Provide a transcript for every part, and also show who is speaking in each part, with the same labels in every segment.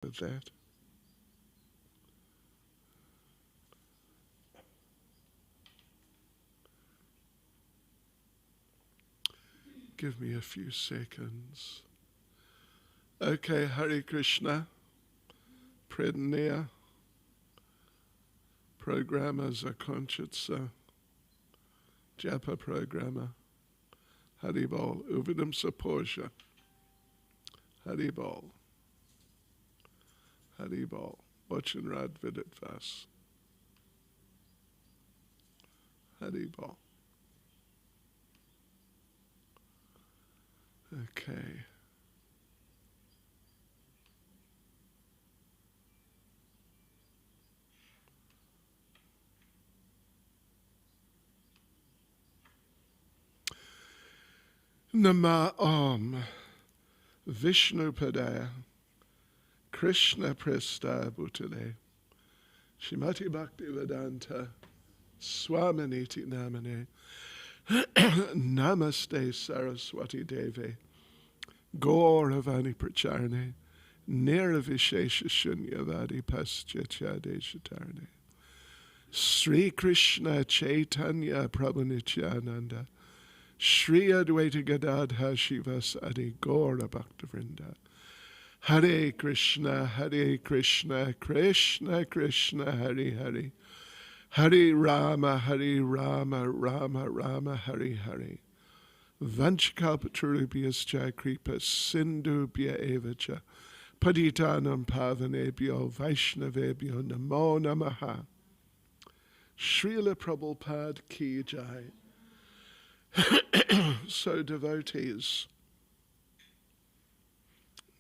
Speaker 1: with that. Give me a few seconds. Okay, Hare Krishna, Prednaya, Programmer Zakonchitsa, Japa Programmer, Haribol, Uvidam Saporsha, Haribol, Haribol, Wachanrad Viditvas, Haribol. Okay. Nama Om Vishnu Padaya Krishna Presta Bhutale Shrimati Bhaktivedanta Swaminiti Namane Namaste Saraswati Deve Gauravani Pracharne Niravishesha Shunyavadi Paschachadeshatarne Sri Krishna Chaitanya Prabhu Nityananda Shri Advaita Gadadha Shivasadi Gaura Bhaktavrinda Hare Krishna, Krishna Krishna, Hare Hare Hare Rama, Rama Rama, Hare Hare Vanchkalpatarubhyascha Kripa Sindhubhya Evacha Patitanam Pavanebhyo Vaishnavebhyo Namo Namaha Srila Prabhupada Ki Jai. So devotees,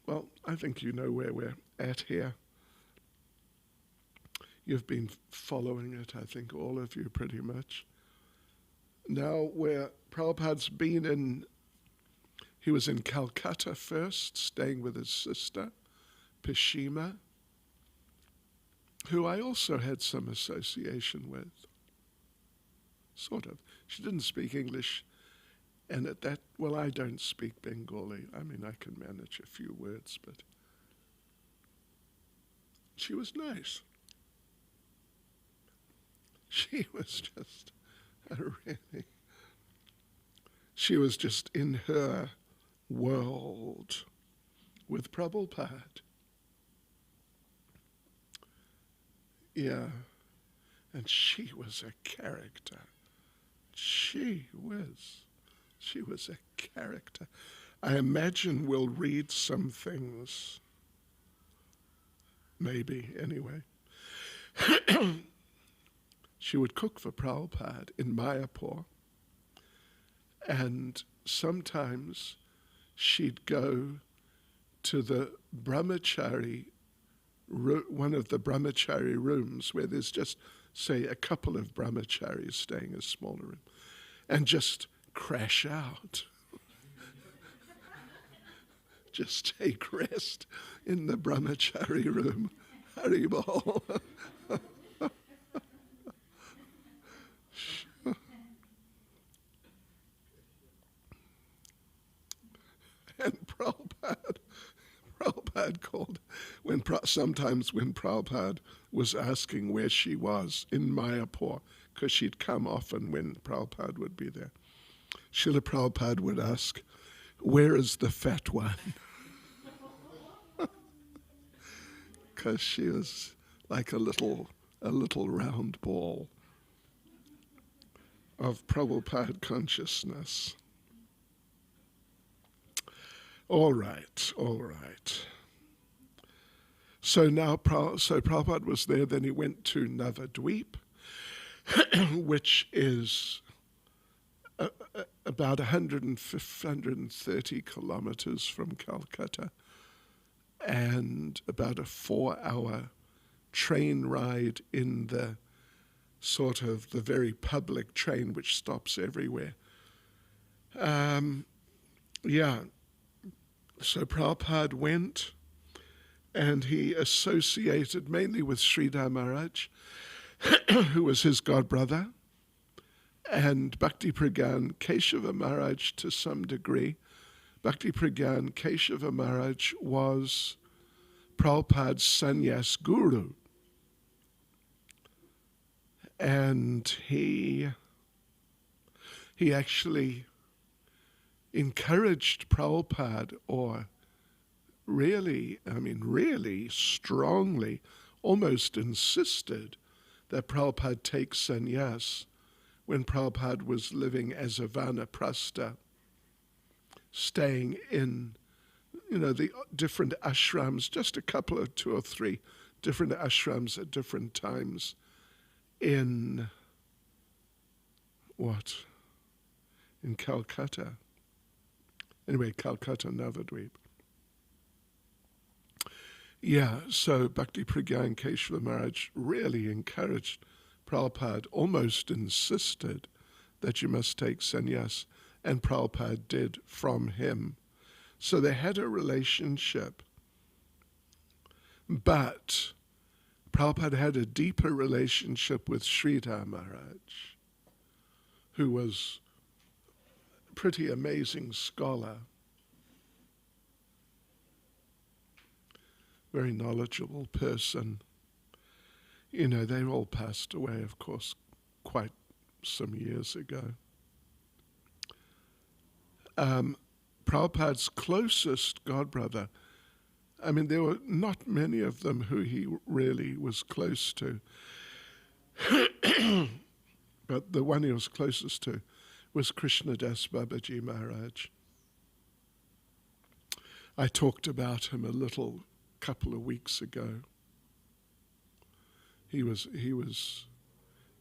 Speaker 1: well, I think you know where we're at here. You've been following it, I think, all of you pretty much. Now where Prabhupada's been he was in Calcutta first, staying with his sister, Pishima, who I also had some association with. Sort of. She didn't speak English, and at that, well, I don't speak Bengali. I mean, I can manage a few words, but she was nice. She was just really, she was just in her world with Prabhupada. Yeah, and she was a character. She was a character. I imagine we'll read some things. Maybe, anyway. She would cook for Prabhupada in Mayapur, and sometimes she'd go to the brahmachari, one of the brahmachari rooms where there's just, say, a couple of brahmacharis staying in a smaller room, and just crash out. Just take rest in the brahmachari room. Haribol. And Prabhupada called, sometimes when Prabhupada was asking where she was in Mayapur, because she'd come often when Prabhupada would be there, Srila Prabhupada would ask, "Where is the fat one?" Because she was like a little round ball of Prabhupada consciousness. All right. So now, Prabhupada was there, then he went to Navadweep, which is about 130 kilometers from Calcutta, and about a 4-hour train ride in the sort of the very public train which stops everywhere. So Prabhupada went, and he associated mainly with Sridhar Maharaj, who was his godbrother, and Bhakti Pragan Keshava Maharaj to some degree. Bhakti Pragan Keshava Maharaj was Prabhupada's sannyas guru. And he actually encouraged Prabhupada, or really strongly, almost insisted that Prabhupada take sannyas when Prabhupada was living as a vanaprastha, staying in, the different ashrams, just a couple of 2 or 3 different ashrams at different times in Calcutta. Anyway, Calcutta, Navadvip. Yeah, so Bhakti Pragyan Keshava Maharaj really encouraged Prabhupada, almost insisted that you must take sannyas, and Prabhupada did from him. So they had a relationship, but Prabhupada had a deeper relationship with Sridhar Maharaj, who was a pretty amazing scholar, very knowledgeable person. They all passed away, of course, quite some years ago. Prabhupada's closest godbrother, there were not many of them who he really was close to, but the one he was closest to was Krishnadas Babaji Maharaj. I talked about him a little couple of weeks ago. He was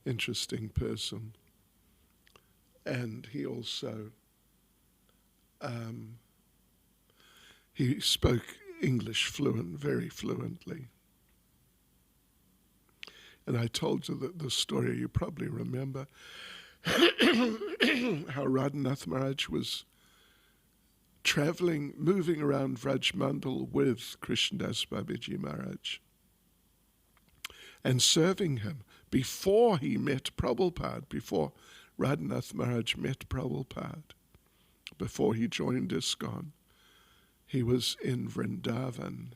Speaker 1: interesting person, and he also he spoke English very fluently. And I told you the story you probably remember, how Radhanath Maharaj was moving around Vraj Mandal with Krishnadas Babaji Maharaj and serving him before he met Prabhupada, before Radhanath Maharaj met Prabhupada, before he joined ISKCON. He was in Vrindavan.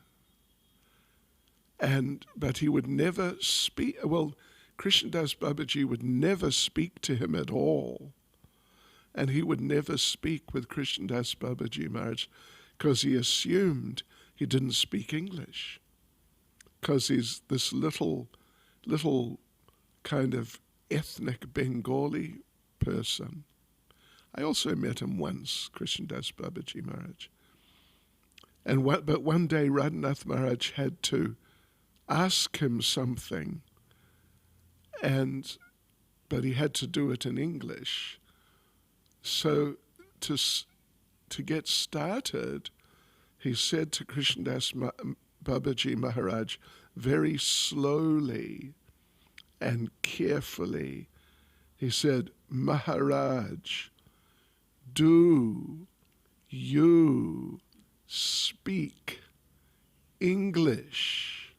Speaker 1: But he would never speak, Krishnadas Babaji would never speak to him at all. And he would never speak with Krishnadas Babaji Maharaj because he assumed he didn't speak English, because he's this little kind of ethnic Bengali person. I also met him once, Krishnadas Babaji Maharaj. But one day Radhanath Maharaj had to ask him something, but he had to do it in English. So to get started, he said to Krishnadas Babaji Maharaj very slowly and carefully, he said, "Maharaj, do you speak English?"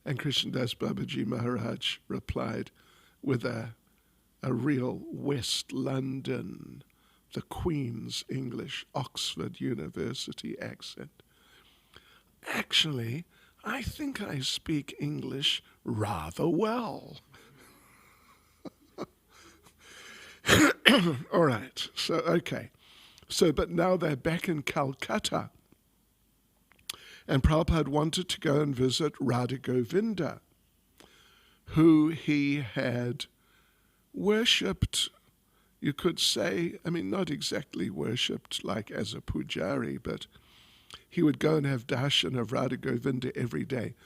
Speaker 1: And Krishnadas Babaji Maharaj replied with a real West London, the Queen's English, Oxford University accent. "Actually, I think I speak English rather well." All right, but now they're back in Calcutta. And Prabhupada wanted to go and visit Radha Govinda, who he had worshipped, you could say, not exactly worshipped like as a pujari, but he would go and have darshan of Radha Govinda every day,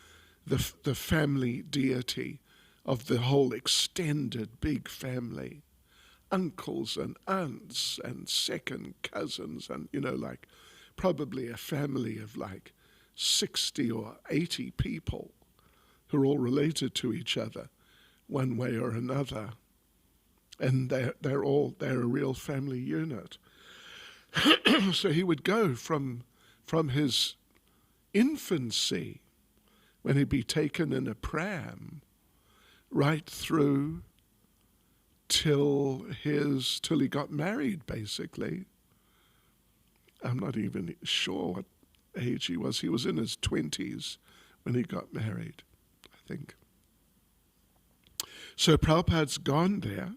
Speaker 1: the family deity of the whole extended big family, uncles and aunts and second cousins, and probably a family of 60 or 80 people who are all related to each other one way or another. And they're a real family unit. So he would go from his infancy, when he'd be taken in a pram, right through till he got married, basically. I'm not even sure age he was. He was in his 20s when he got married, I think. So Prabhupada's gone there,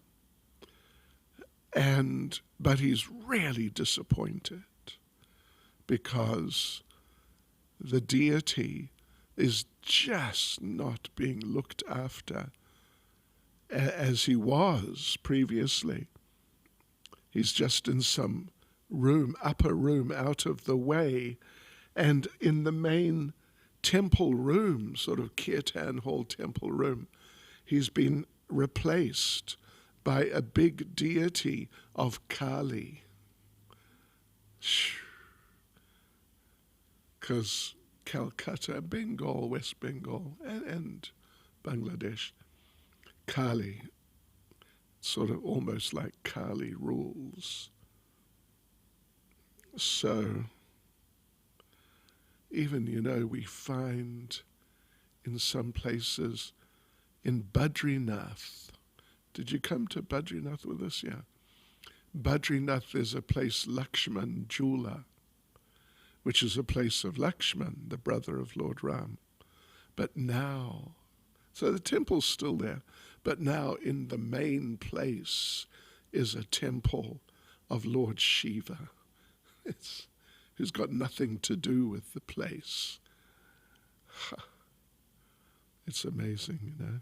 Speaker 1: but he's really disappointed because the deity is just not being looked after as he was previously. He's just in some room, upper room, out of the way, and in the main temple room, sort of kirtan hall temple room, he's been replaced by a big deity of Kali. Because Calcutta, Bengal, West Bengal, and Bangladesh, Kali, sort of almost like Kali rules. So, even, we find in some places, in Badrinath. Did you come to Badrinath with us? Yeah. Badrinath, there's a place, Lakshman Jula, which is a place of Lakshman, the brother of Lord Ram. But now, so the temple's still there, but now in the main place is a temple of Lord Shiva. Who's got nothing to do with the place. It's amazing,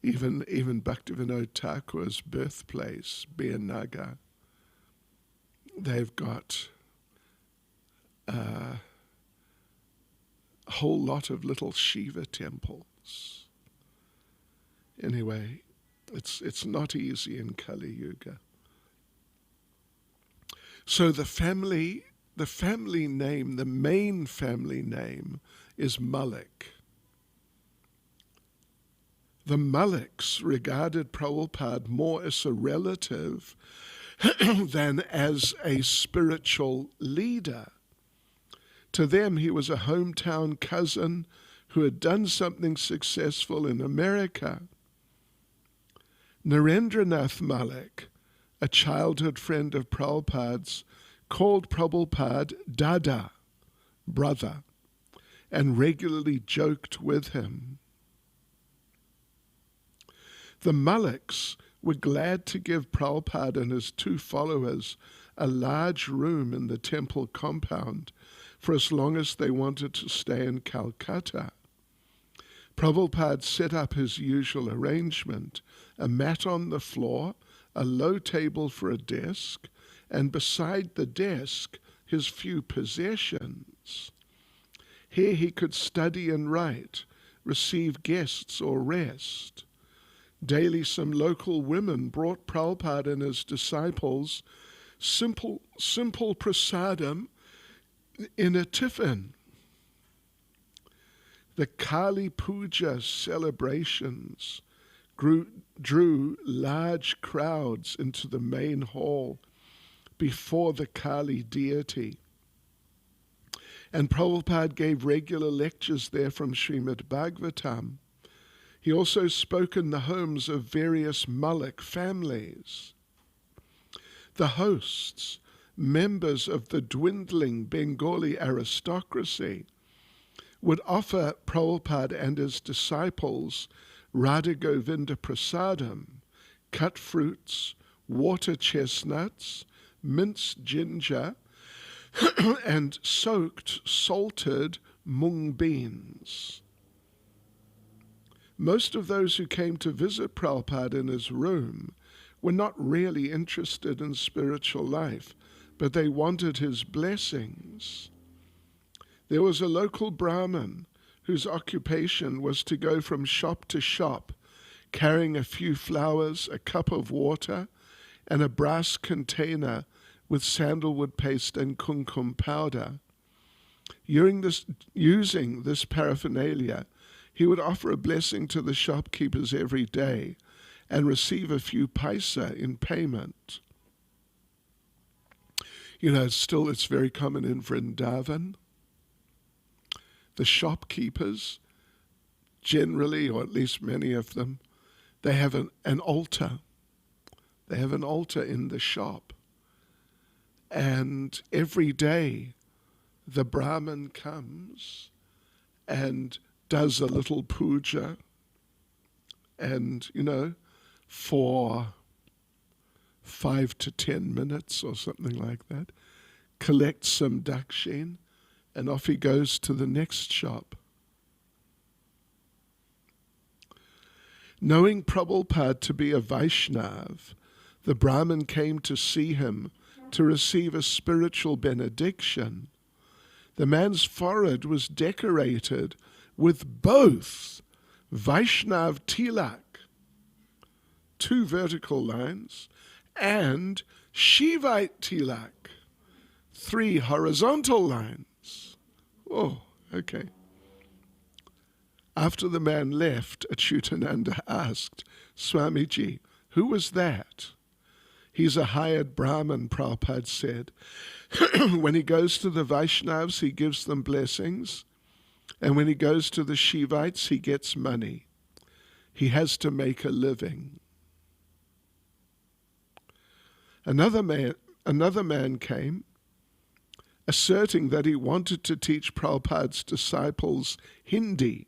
Speaker 1: Even Bhaktivinoda Thakur's birthplace, Birnagar, they've got a whole lot of little Shiva temples. Anyway, it's not easy in Kali Yuga. So the family name, the main family name is Malik. The Maliks regarded Prabhupada more as a relative than as a spiritual leader. To them, he was a hometown cousin who had done something successful in America. Narendranath Malik, a childhood friend of Prabhupada's, called Prabhupada Dada, brother, and regularly joked with him. The Maliks were glad to give Prabhupada and his two followers a large room in the temple compound for as long as they wanted to stay in Calcutta. Prabhupada set up his usual arrangement, a mat on the floor, a low table for a desk, and beside the desk, his few possessions. Here he could study and write, receive guests or rest. Daily some local women brought Prabhupada and his disciples simple prasadam in a tiffin. The Kali Puja celebrations drew large crowds into the main hall before the Kali deity. And Prabhupada gave regular lectures there from Srimad Bhagavatam. He also spoke in the homes of various Malik families. The hosts, members of the dwindling Bengali aristocracy, would offer Prabhupada and his disciples Radha Govinda Prasadam, cut fruits, water chestnuts, minced ginger, and soaked salted mung beans. Most of those who came to visit Prabhupada in his room were not really interested in spiritual life, but they wanted his blessings. There was a local Brahmin whose occupation was to go from shop to shop, carrying a few flowers, a cup of water, and a brass container with sandalwood paste and kumkum powder. Using this paraphernalia, he would offer a blessing to the shopkeepers every day and receive a few paisa in payment. It's very common in Vrindavan. The shopkeepers, generally, or at least many of them, they have an altar. They have an altar in the shop. And every day the Brahmin comes and does a little puja, and, for 5 to 10 minutes or something like that, collects some dakshin, and off he goes to the next shop. Knowing Prabhupada to be a Vaishnav, the Brahmin came to see him to receive a spiritual benediction. The man's forehead was decorated with both Vaishnav tilak, 2 vertical lines, and Shivite tilak, 3 horizontal lines. Oh, okay. After the man left, Achyutananda asked, Swamiji, who was that? He's a hired Brahmin, Prabhupada said. When he goes to the Vaishnavas, he gives them blessings. And when he goes to the Shivites, he gets money. He has to make a living. Another man came, asserting that he wanted to teach Prabhupada's disciples Hindi.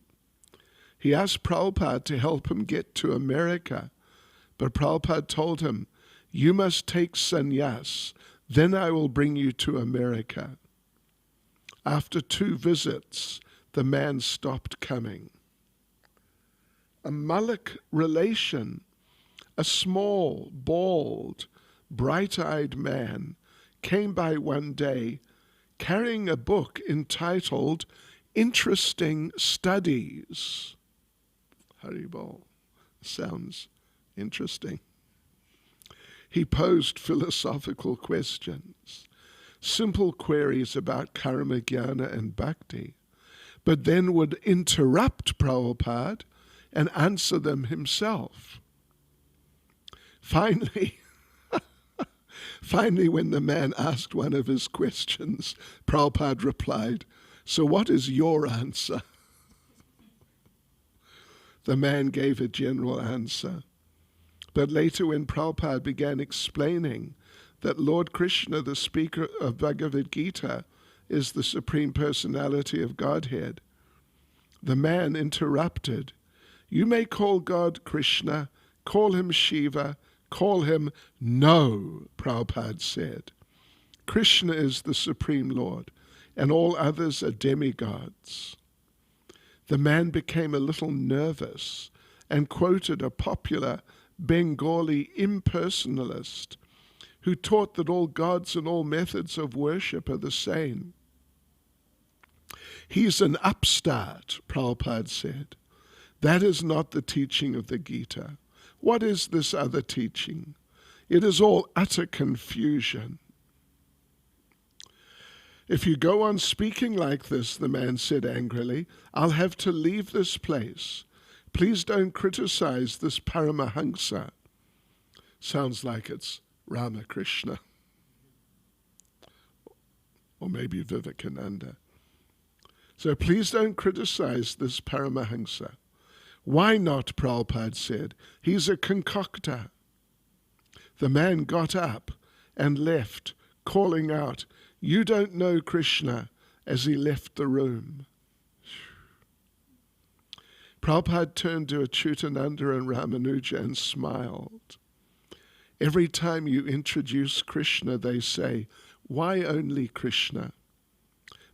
Speaker 1: He asked Prabhupada to help him get to America, but Prabhupada told him, you must take sannyas, then I will bring you to America. After 2 visits, the man stopped coming. A Malik relation, a small, bald, bright-eyed man, came by one day carrying a book entitled Interesting Studies. Haribol. Sounds interesting. He posed philosophical questions, simple queries about karma, jnana, and bhakti, but then would interrupt Prabhupada and answer them himself. Finally, when the man asked one of his questions, Prabhupada replied, so what is your answer? The man gave a general answer. But later when Prabhupada began explaining that Lord Krishna, the speaker of Bhagavad Gita, is the Supreme Personality of Godhead, the man interrupted. You may call God Krishna, call him Shiva, call him no, Prabhupada said. Krishna is the Supreme Lord, and all others are demigods. The man became a little nervous and quoted a popular Bengali impersonalist who taught that all gods and all methods of worship are the same. He's an upstart, Prabhupada said. That is not the teaching of the Gita. What is this other teaching? It is all utter confusion. If you go on speaking like this, the man said angrily, I'll have to leave this place. Please don't criticize this Paramahansa. Sounds like it's Ramakrishna. Or maybe Vivekananda. So please don't criticize this Paramahansa. Why not, Prabhupada said. He's a concoctor. The man got up and left, calling out, you don't know Krishna, as he left the room. Prabhupada turned to Achyutananda and Ramanuja and smiled. Every time you introduce Krishna, they say, why only Krishna?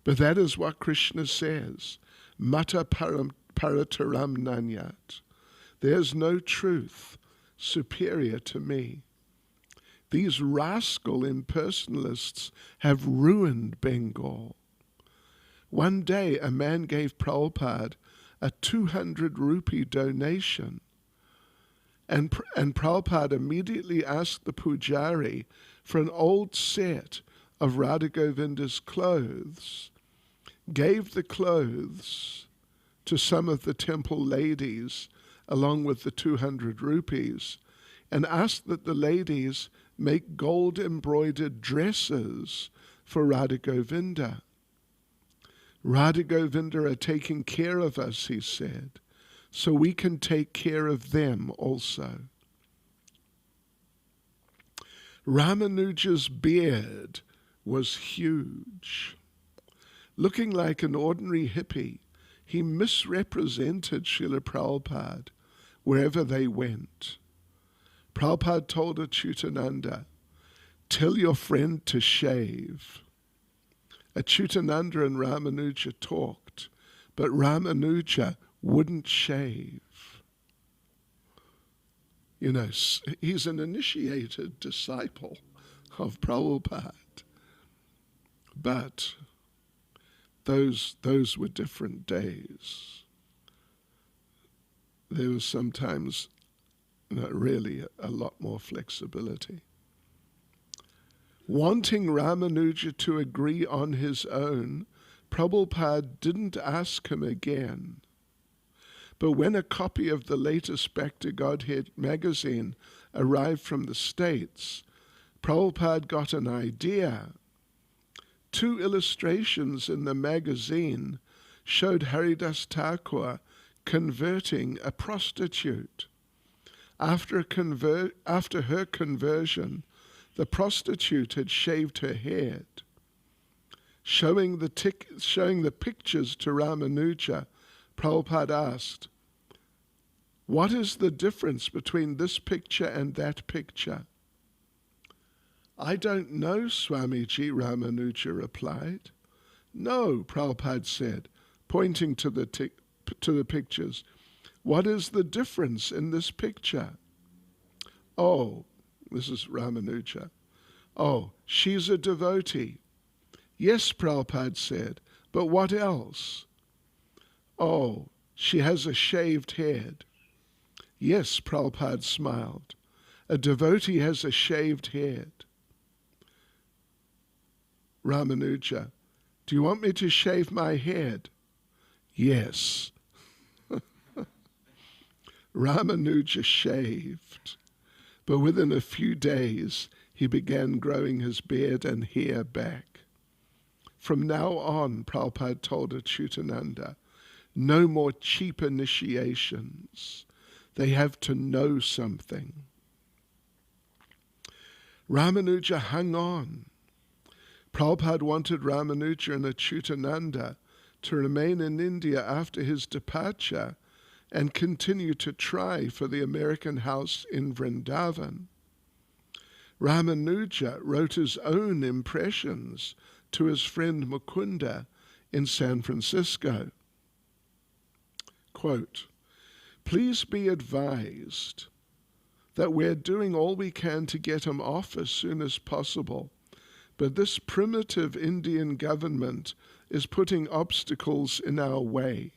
Speaker 1: But that is what Krishna says, Mata Parataram Nanyat. There's no truth superior to me. These rascal impersonalists have ruined Bengal. One day a man gave Prabhupada a 200 rupee donation. And Prabhupada immediately asked the pujari for an old set of Radha Govinda's clothes, gave the clothes to some of the temple ladies along with the 200 rupees, and asked that the ladies make gold-embroidered dresses for Radha Govinda. Radha Govinda are taking care of us, he said, so we can take care of them also. Ramanuja's beard was huge. Looking like an ordinary hippie, he misrepresented Srila Prabhupada wherever they went. Prabhupada told Achyutananda, "Tell your friend to shave." Achyutananda and Ramanuja talked, but Ramanuja wouldn't shave. You know, he's an initiated disciple of Prabhupada. But those were different days. There was sometimes really a lot more flexibility. Wanting Ramanuja to agree on his own, Prabhupada didn't ask him again. But when a copy of the latest Back to Godhead magazine arrived from the States, Prabhupada got an idea. 2 illustrations in the magazine showed Haridas Thakur converting a prostitute. After her conversion, the prostitute had shaved her head. Showing the pictures to Ramanuja, Prabhupada asked, "What is the difference between this picture and that picture?" "I don't know, Swamiji," Ramanuja replied. "No," Prabhupada said, pointing to the pictures. "What is the difference in this picture?" "Oh," this is Ramanuja. "Oh, she's a devotee." "Yes," Prabhupada said, "but what else?" "Oh, she has a shaved head." "Yes," Prabhupada smiled. "A devotee has a shaved head." Ramanuja, "Do you want me to shave my head?" "Yes." Ramanuja shaved, but within a few days he began growing his beard and hair back. From now on, Prabhupada told Achyutananda, no more cheap initiations. They have to know something. Ramanuja hung on. Prabhupada wanted Ramanuja and Achyutananda to remain in India after his departure and continue to try for the American house in Vrindavan. Ramanuja wrote his own impressions to his friend Mukunda in San Francisco. Quote, "Please be advised that we're doing all we can to get him off as soon as possible, but this primitive Indian government is putting obstacles in our way.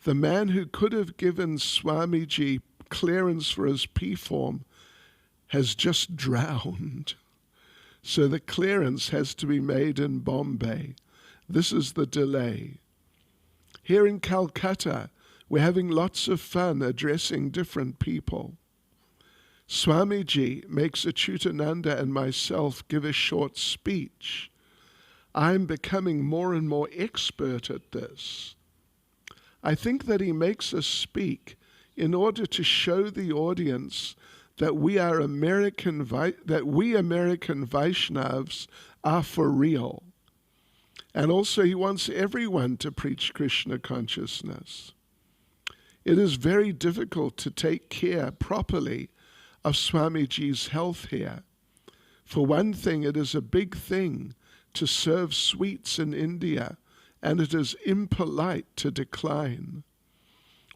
Speaker 1: The man who could have given Swamiji clearance for his P-form has just drowned. So the clearance has to be made in Bombay. This is the delay. Here in Calcutta, we're having lots of fun addressing different people. Swamiji makes Achyutananda and myself give a short speech. I'm becoming more and more expert at this. I think that he makes us speak in order to show the audience that we American Vaishnavas are for real. And also he wants everyone to preach Krishna consciousness. It is very difficult to take care properly of Swamiji's health here. For one thing, it is a big thing to serve sweets in India, and it is impolite to decline.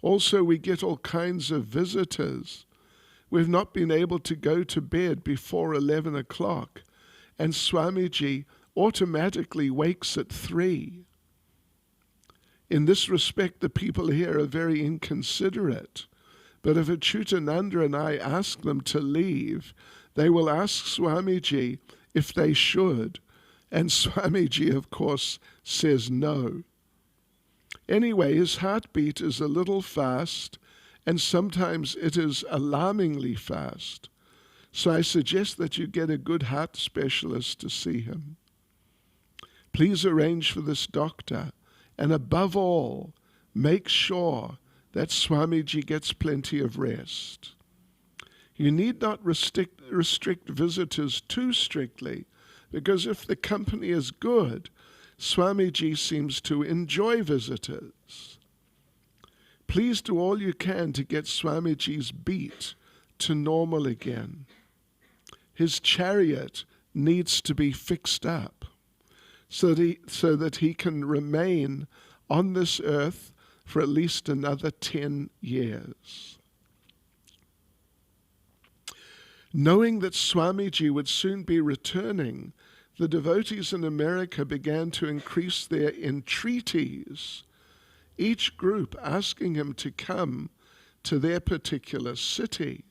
Speaker 1: Also, we get all kinds of visitors. We've not been able to go to bed before 11 o'clock, and Swamiji automatically wakes at 3. In this respect, the people here are very inconsiderate. But if Achyutananda and I ask them to leave, they will ask Swamiji if they should, and Swamiji, of course, says no. Anyway, his heartbeat is a little fast, and sometimes it is alarmingly fast. So I suggest that you get a good heart specialist to see him. Please arrange for this doctor, and above all, make sure that Swamiji gets plenty of rest. You need not restrict visitors too strictly, because if the company is good, Swamiji seems to enjoy visitors. Please do all you can to get Swamiji's beat to normal again. His chariot needs to be fixed up so that he can remain on this earth for at least another 10 years. Knowing that Swamiji would soon be returning, the devotees in America began to increase their entreaties, each group asking him to come to their particular city.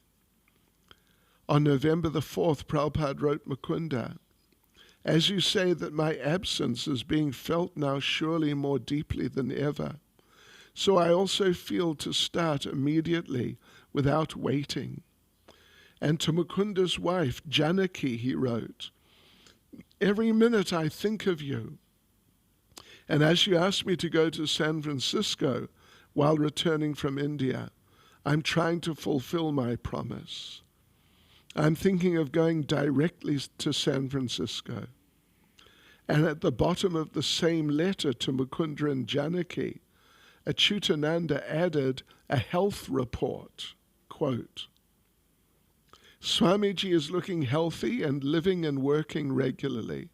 Speaker 1: On November the 4th, Prabhupada wrote Mukunda, "As you say that my absence is being felt now surely more deeply than ever, so I also feel to start immediately without waiting." And to Mukunda's wife, Janaki, he wrote, "Every minute I think of you. And as you asked me to go to San Francisco while returning from India, I'm trying to fulfill my promise. I'm thinking of going directly to San Francisco." And at the bottom of the same letter to Mukunda and Janaki, Achyutananda added a health report, quote, "Swamiji is looking healthy and living and working regularly,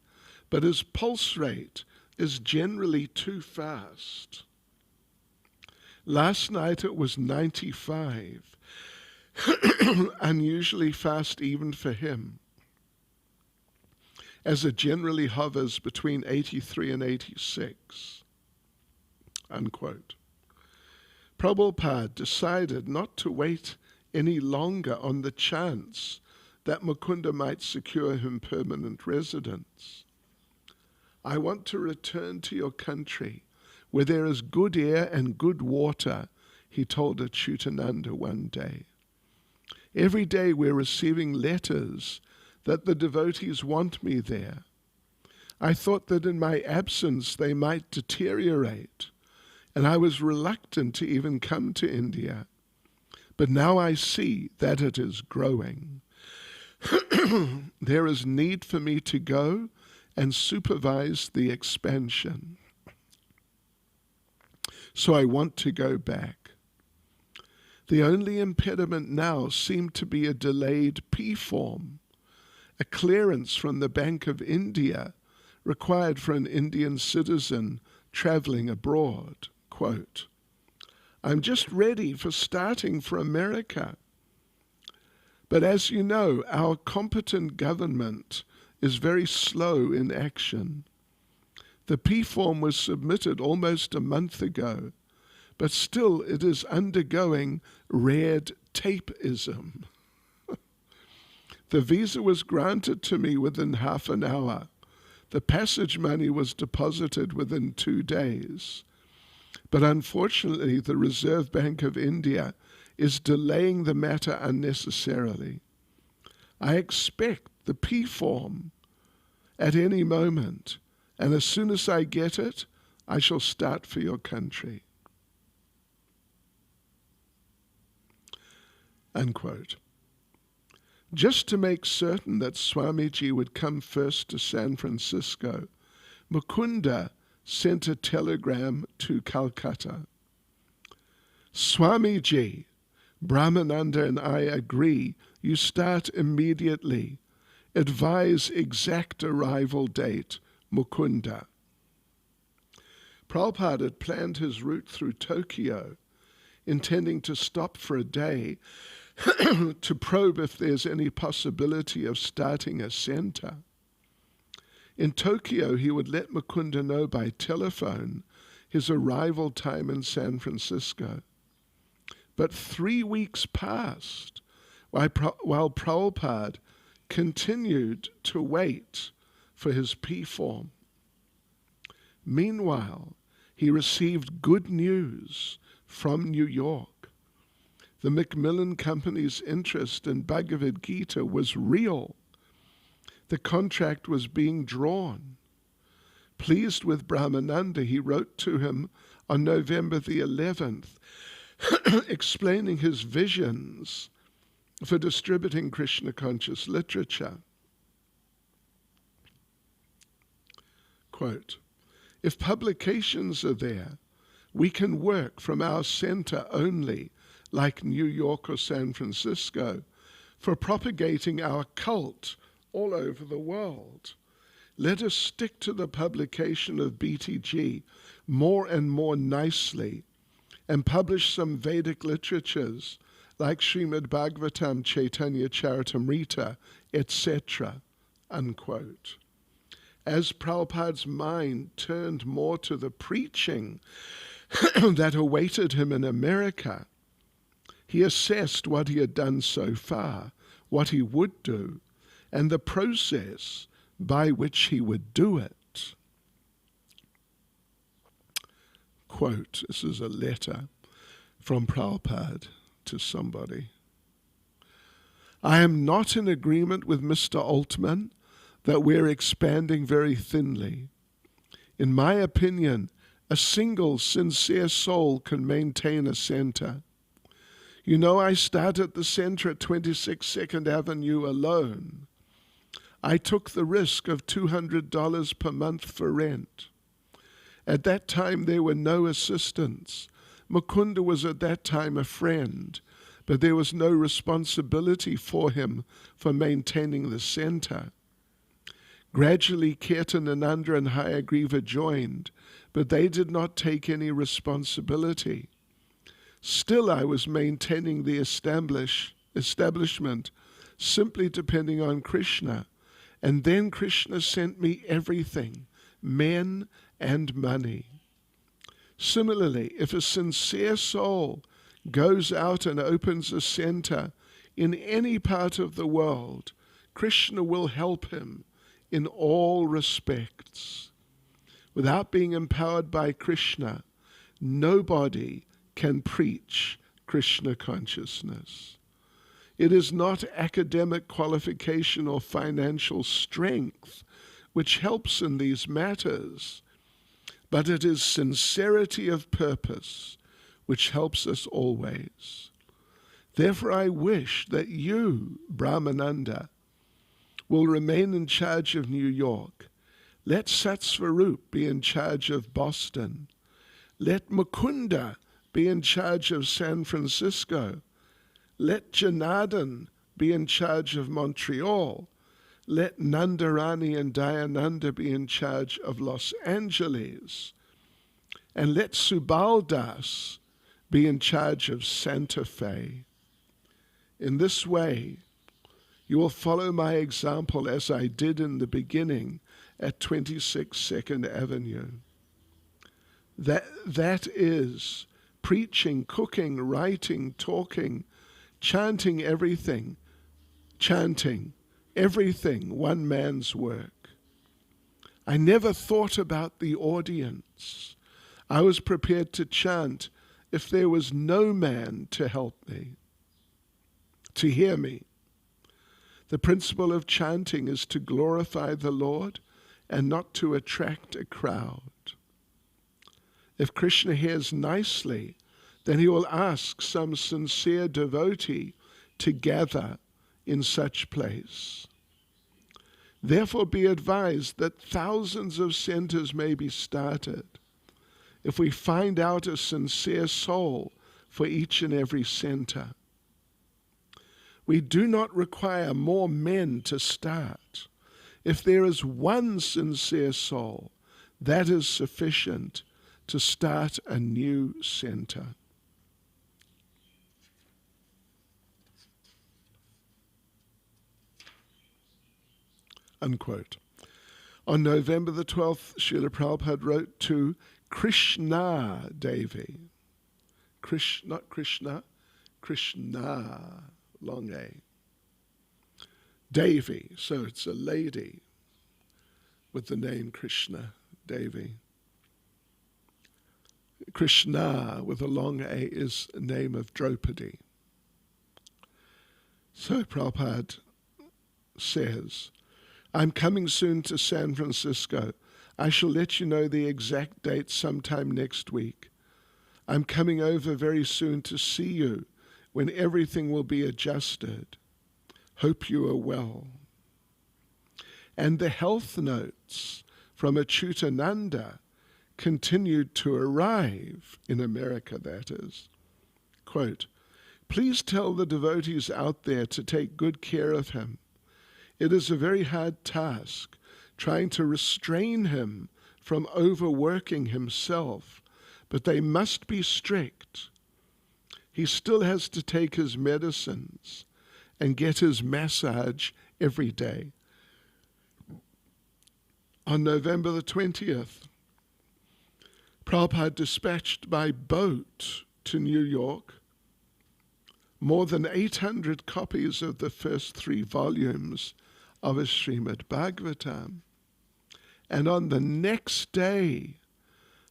Speaker 1: but his pulse rate is generally too fast. Last night it was 95, unusually fast even for him, as it generally hovers between 83 and 86, unquote. Prabhupada decided not to wait any longer on the chance that Mukunda might secure him permanent residence. "I want to return to your country where there is good air and good water," he told Achyutananda one day. "Every day we're receiving letters that the devotees want me there. I thought that in my absence they might deteriorate, and I was reluctant to even come to India. But now I see that it is growing. There is need for me to go and supervise the expansion. So I want to go back. The only impediment now seemed to be a delayed P form, a clearance from the Bank of India required for an Indian citizen traveling abroad. Quote, I'm just ready for starting for America. But as you know, our competent government is very slow in action. The P form was submitted almost a month ago, but still it is undergoing red tapeism. The visa was granted to me within half an hour. The passage money was deposited within 2 days. But unfortunately, the Reserve Bank of India is delaying the matter unnecessarily. I expect the P form at any moment, and as soon as I get it, I shall start for your country. Unquote. Just to make certain that Swamiji would come first to San Francisco, Mukunda sent a telegram to Calcutta. Swamiji, Brahmananda and I agree you start immediately. Advise exact arrival date, Mukunda. Prabhupada had planned his route through Tokyo, intending to stop for a day to probe if there's any possibility of starting a center. In Tokyo, he would let Mukunda know by telephone his arrival time in San Francisco. But 3 weeks passed while Prabhupada continued to wait for his P form. Meanwhile, he received good news from New York. The Macmillan Company's interest in Bhagavad Gita was real. The contract was being drawn. Pleased with Brahmananda, he wrote to him on November the 11th, explaining his visions for distributing Krishna conscious literature. Quote, If publications are there, we can work from our center only, like New York or San Francisco, for propagating our cult all over the world. Let us stick to the publication of BTG more and more nicely and publish some Vedic literatures like Srimad Bhagavatam, Chaitanya Charitamrita, etc., unquote. As Prabhupada's mind turned more to the preaching that awaited him in America, he assessed what he had done so far, what he would do, and the process by which he would do it. Quote, this is a letter from Prabhupada to somebody. I am not in agreement with Mr. Altman that we're expanding very thinly. In my opinion, a single sincere soul can maintain a center. You know, I started the center at 26 2nd Avenue alone. I took the risk of $200 per month for rent. At that time, there were no assistants. Mukunda was at that time a friend, but there was no responsibility for him for maintaining the center. Gradually, Kirtanananda and Hayagriva joined, but they did not take any responsibility. Still, I was maintaining the establishment, simply depending on Krishna. And then Krishna sent me everything, men and money. Similarly, if a sincere soul goes out and opens a center in any part of the world, Krishna will help him in all respects. Without being empowered by Krishna, nobody can preach Krishna consciousness. It is not academic qualification or financial strength which helps in these matters, but it is sincerity of purpose which helps us always. Therefore I wish that you, Brahmananda, will remain in charge of New York. Let Satsvarup be in charge of Boston. Let Mukunda be in charge of San Francisco. Let Janardhan be in charge of Montreal. Let Nandarani and Dayananda be in charge of Los Angeles. And let Subal Das be in charge of Santa Fe. In this way, you will follow my example as I did in the beginning at 26 2nd Avenue. That is preaching, cooking, writing, talking, chanting everything, one man's work. I never thought about the audience. I was prepared to chant if there was no man to help me, to hear me. The principle of chanting is to glorify the Lord and not to attract a crowd. If Krishna hears nicely, then he will ask some sincere devotee to gather in such place. Therefore be advised that thousands of centers may be started if we find out a sincere soul for each and every center. We do not require more men to start. If there is one sincere soul, that is sufficient to start a new center. Unquote. On November the 12th, Srila Prabhupada wrote to Krishna Devi. Not Krishna, Krishna, long A. Devi, so it's a lady with the name Krishna Devi. Krishna with a long A is the name of Draupadi. So Prabhupada says, I'm coming soon to San Francisco. I shall let you know the exact date sometime next week. I'm coming over very soon to see you when everything will be adjusted. Hope you are well. And the health notes from Achyutananda continued to arrive, in America that is. Quote, "Please tell the devotees out there to take good care of him. It is a very hard task, trying to restrain him from overworking himself, but they must be strict. He still has to take his medicines and get his massage every day." On November the 20th, Prabhupada dispatched by boat to New York more than 800 copies of the first 3 volumes of his Srimad Bhagavatam. And on the next day,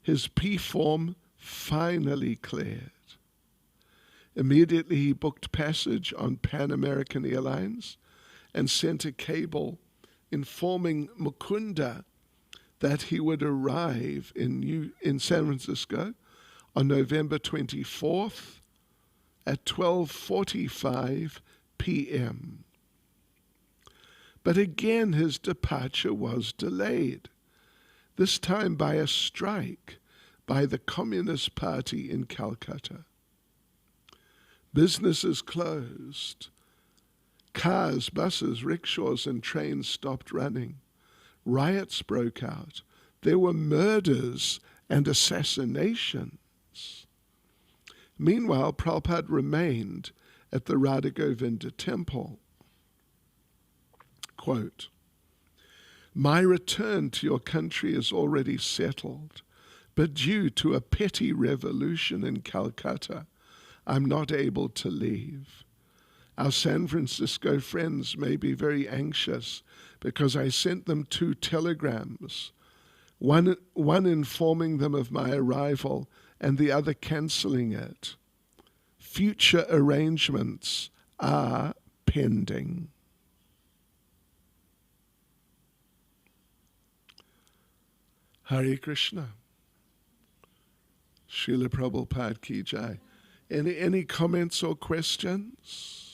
Speaker 1: his P-form finally cleared. Immediately he booked passage on Pan American Airlines and sent a cable informing Mukunda that he would arrive in San Francisco on November 24th at 12:45 p.m. But again his departure was delayed, this time by a strike by the Communist Party in Calcutta. Businesses closed. Cars, buses, rickshaws, and trains stopped running. Riots broke out. There were murders and assassinations. Meanwhile, Prabhupada remained at the Radha Govinda temple. Quote, "My return to your country is already settled, but due to a petty revolution in Calcutta, I'm not able to leave. Our San Francisco friends may be very anxious because I sent them 2 telegrams, one informing them of my arrival and the other cancelling it. Future arrangements are pending." Hare Krishna. Srila Prabhupada ki jai. Any comments or questions?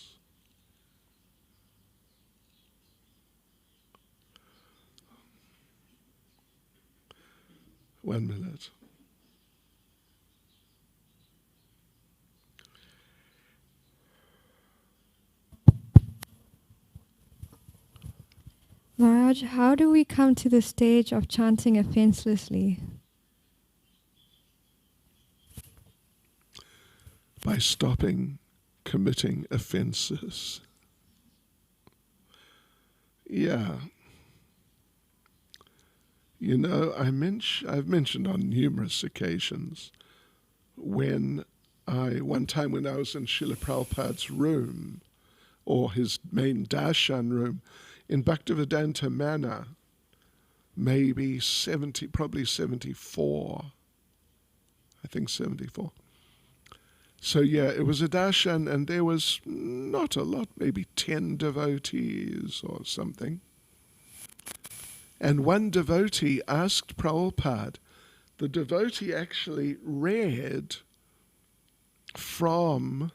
Speaker 1: One minute.
Speaker 2: Maharaj, how do we come to the stage of chanting offenselessly?
Speaker 1: By stopping committing offenses. Yeah. You know, I've mentioned on numerous occasions one time when I was in Srila Prabhupada's room, or his main darshan room, in Bhaktivedanta Manor, probably 74. I think 74. So yeah, it was a darshan and there was not a lot, maybe 10 devotees or something. And one devotee asked Prabhupada, the devotee actually read from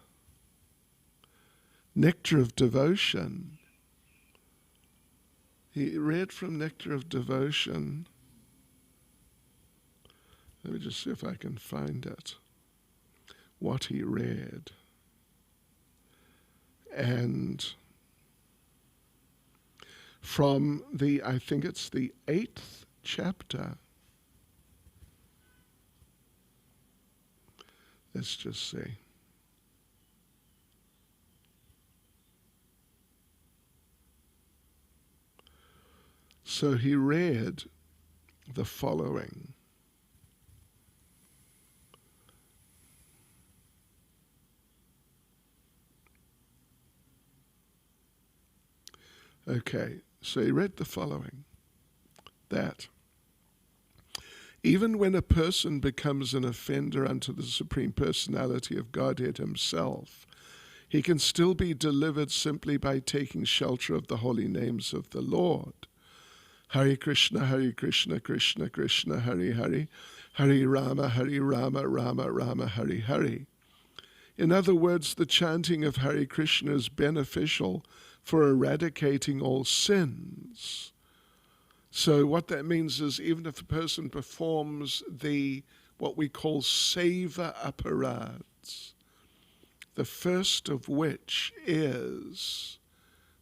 Speaker 1: Nectar of Devotion. He read from Nectar of Devotion. Let me just see if I can find it. What he read. And from I think it's the 8th chapter. Let's just see. So he read the following. Okay, so he read the following, that even when a person becomes an offender unto the Supreme Personality of Godhead himself, he can still be delivered simply by taking shelter of the holy names of the Lord. Hare Krishna, Krishna Krishna, Hare Hare, Hare Rama, Rama Rama, Hare Hare. In other words, the chanting of Hare Krishna is beneficial for eradicating all sins. So what that means is even if a person performs what we call seva aparads, the first of which is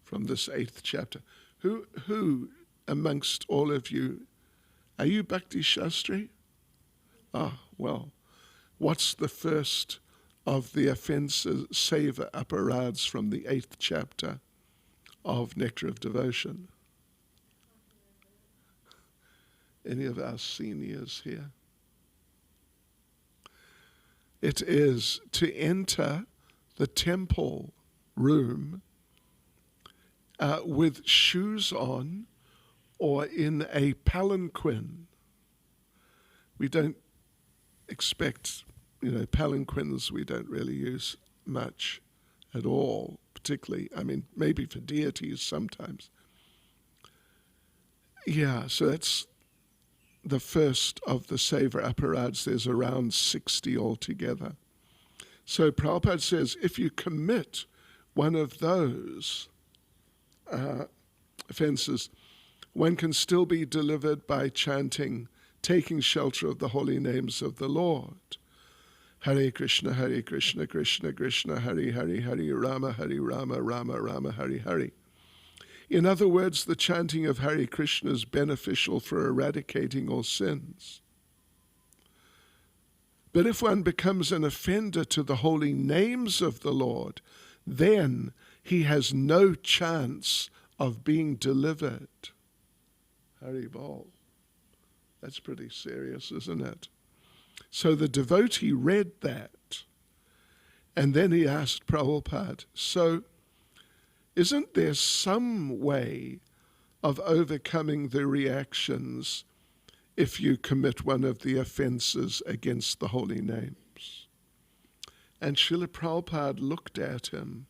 Speaker 1: from this 8th chapter. Who amongst all of you, are you Bhakti Shastri? Ah, well, what's the first of the offences, seva aparads from the 8th chapter of Nectar of Devotion? Any of our seniors here? It is to enter the temple room with shoes on or in a palanquin. We don't expect, palanquins we don't really use much at all, particularly, maybe for deities sometimes. Yeah, so that's the first of the seva aparads. There's around 60 altogether. So Prabhupada says, if you commit one of those offenses, one can still be delivered by chanting, taking shelter of the holy names of the Lord. Hare Krishna, Krishna Krishna, Hare Hare, Hare Rama, Rama Rama, Hare Hare. In other words, the chanting of Hare Krishna is beneficial for eradicating all sins. But if one becomes an offender to the holy names of the Lord, then he has no chance of being delivered. Hari Bol. That's pretty serious, isn't it? So the devotee read that, and then he asked Prabhupada, so isn't there some way of overcoming the reactions if you commit one of the offenses against the holy names? And Srila Prabhupada looked at him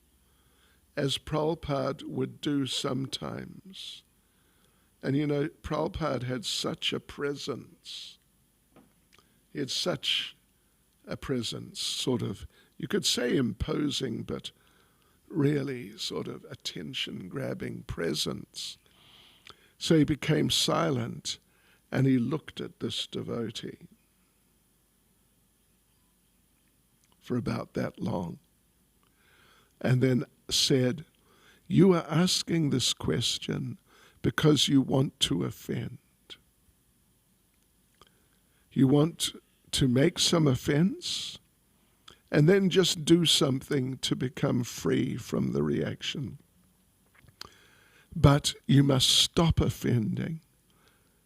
Speaker 1: as Prabhupada would do sometimes. And Prabhupada had such a presence. He had such a presence, sort of, you could say imposing, but really sort of attention-grabbing presence. So he became silent and he looked at this devotee for about that long and then said, you are asking this question because you want to offend. You want to make some offense and then just do something to become free from the reaction. But you must stop offending.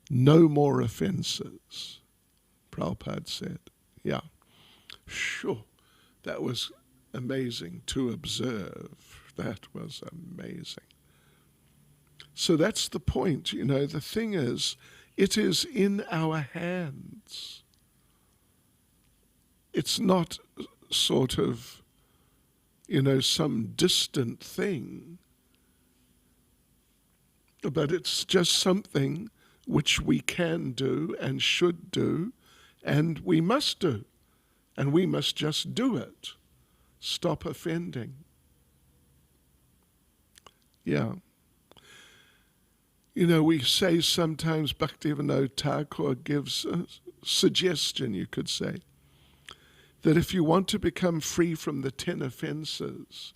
Speaker 1: No more offenses, Prabhupada said. Yeah, sure, that was amazing to observe. That was amazing. So that's the point, the thing is, it is in our hands. It's not sort of, some distant thing, but it's just something which we can do and should do, and we must do, and we must just do it. Stop offending. Yeah. We say sometimes Bhaktivinoda Thakur gives a suggestion, you could say, that if you want to become free from the 10 offenses,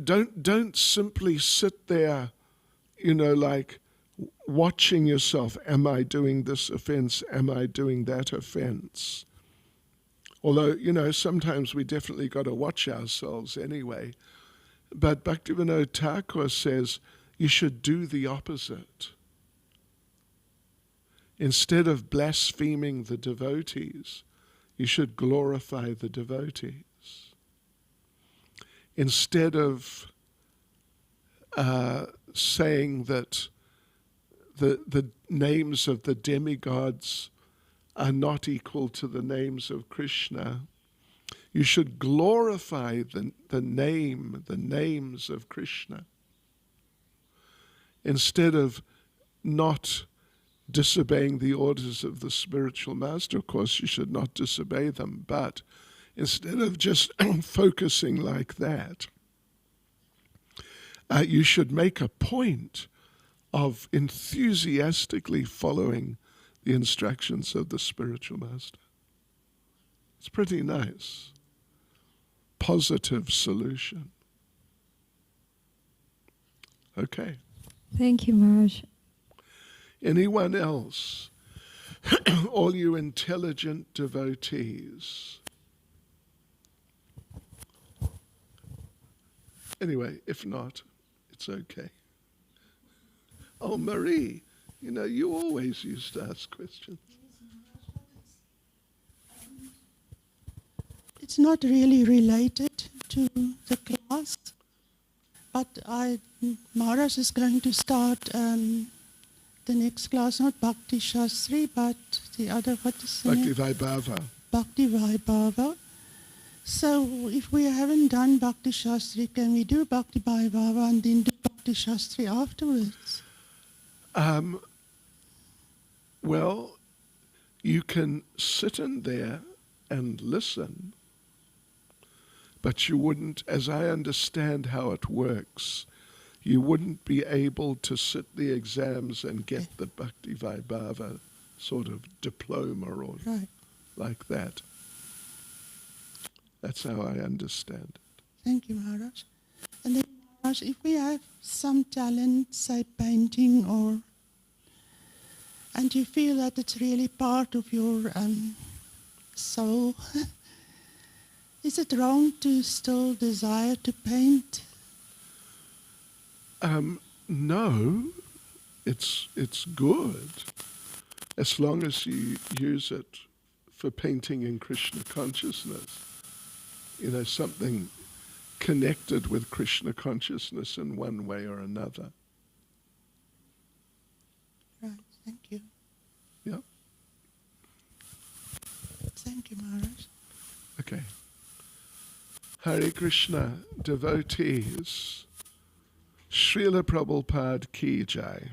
Speaker 1: don't simply sit there, like watching yourself. Am I doing this offense? Am I doing that offense? Although, sometimes we definitely got to watch ourselves anyway. But Bhaktivinoda Thakur says you should do the opposite. Instead of blaspheming the devotees, you should glorify the devotees. Instead of saying that the names of the demigods are not equal to the names of Krishna, you should glorify the names of Krishna. Instead of not disobeying the orders of the spiritual master, of course you should not disobey them, but instead of just focusing like that, you should make a point of enthusiastically following the instructions of the spiritual master. It's pretty nice. Positive solution. Okay.
Speaker 2: Thank you, Maharaj.
Speaker 1: Anyone else? All you intelligent devotees. Anyway, if not, it's okay. Oh, Marie, you know, you always used to ask questions.
Speaker 3: It's not really related to the class, but Maharaj is going to start the next class, not Bhakti Shastri, but the other, what is the
Speaker 1: Bhakti
Speaker 3: name?
Speaker 1: Vaibhava.
Speaker 3: Bhakti Vaibhava. So if we haven't done Bhakti Shastri, can we do Bhakti Vaibhava and then do Bhakti Shastri afterwards?
Speaker 1: Well, you can sit in there and listen, but you wouldn't, as I understand how it works, you wouldn't be able to sit the exams and get the Bhakti Vaibhava sort of diploma or
Speaker 3: Right.
Speaker 1: like that. That's how I understand it.
Speaker 3: Thank you, Maharaj. And then, Maharaj, if we have some talent, say painting, and you feel that it's really part of your soul, is it wrong to still desire to paint?
Speaker 1: No, it's good as long as you use it for painting in Krishna consciousness. You know, something connected with Krishna consciousness in one way or another.
Speaker 3: Right, thank you.
Speaker 1: Yeah?
Speaker 3: Thank you, Maharaj.
Speaker 1: Okay. Hare Krishna, devotees. Srila Prabhupada ki jai.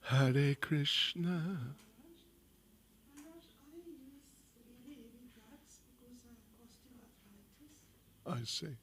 Speaker 1: Hare Krishna.
Speaker 3: Maharaj, I use really heavy drugs because I have osteoarthritis.
Speaker 1: I see.